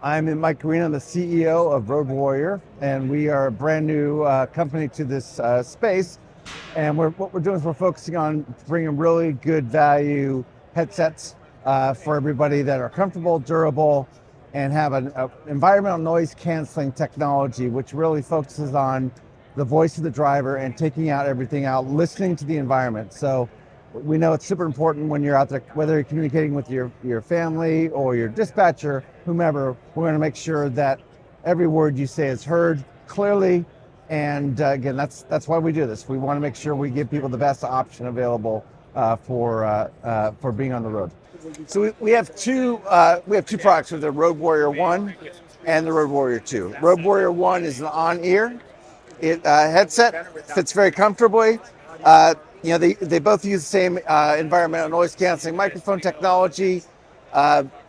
I'm Mike Carino, the CEO of Road Warrior, and we are a brand new company to this space. And what we're doing is we're focusing on bringing really good value headsets for everybody that are comfortable, durable, and have an environmental noise canceling technology, which really focuses on the voice of the driver and taking out everything out, listening to the environment. So we know it's super important when you're out there, whether you're communicating with your family or your dispatcher, whomever. We're going to make sure that every word you say is heard clearly. And again, that's why we do this. We want to make sure we give people the best option available for being on the road. So we have two products with the Road Warrior 1 and the Road Warrior 2. Road Warrior 1 is an on-ear headset, fits very comfortably. They both use the same environmental noise canceling microphone technology,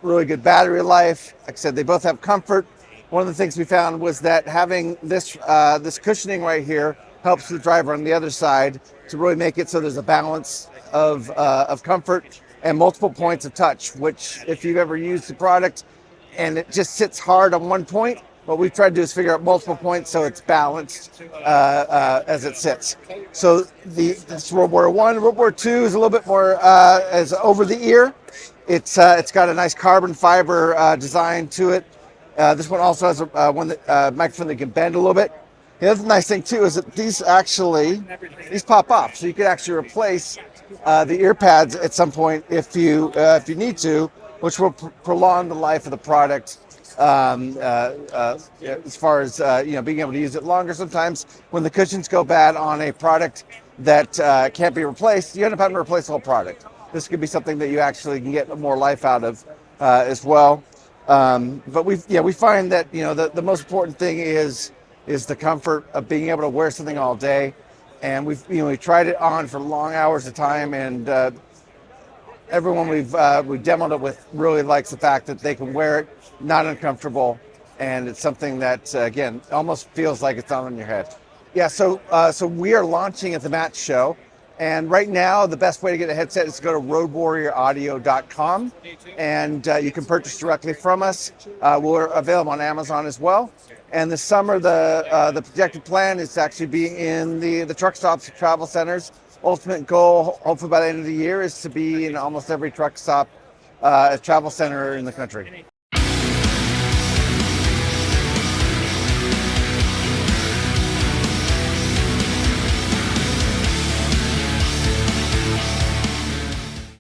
really good battery life. Like I said, they both have comfort. One of the things we found was that having this cushioning right here helps the driver on the other side to really make it so there's a balance of comfort and multiple points of touch, which if you've ever used the product and it just sits hard on one point, what we've tried to do is figure out multiple points so it's balanced as it sits. So this Road Warrior 1, Road Warrior 2 is a little bit more as over the ear. It's got a nice carbon fiber design to it. This one also has a microphone that can bend a little bit. The other nice thing too is that these pop off, so you could actually replace the ear pads at some point if you need to, which will prolong the life of the product. As far as being able to use it longer. Sometimes when the cushions go bad on a product that can't be replaced, you end up having to replace the whole product. This could be something that you actually can get more life out of as well. But we find that the most important thing is the comfort of being able to wear something all day, and we've tried it on for long hours of time, and everyone we've demoed it with really likes the fact that they can wear it, not uncomfortable, and it's something that again almost feels like it's on your head. Yeah, so we are launching at the Match Show, and right now the best way to get a headset is to go to roadwarrioraudio.com, and you can purchase directly from us. We're available on Amazon as well. And this summer, the projected plan is to actually be in the truck stops, travel centers. Ultimate goal, hopefully by the end of the year, is to be in almost every truck stop, travel center in the country.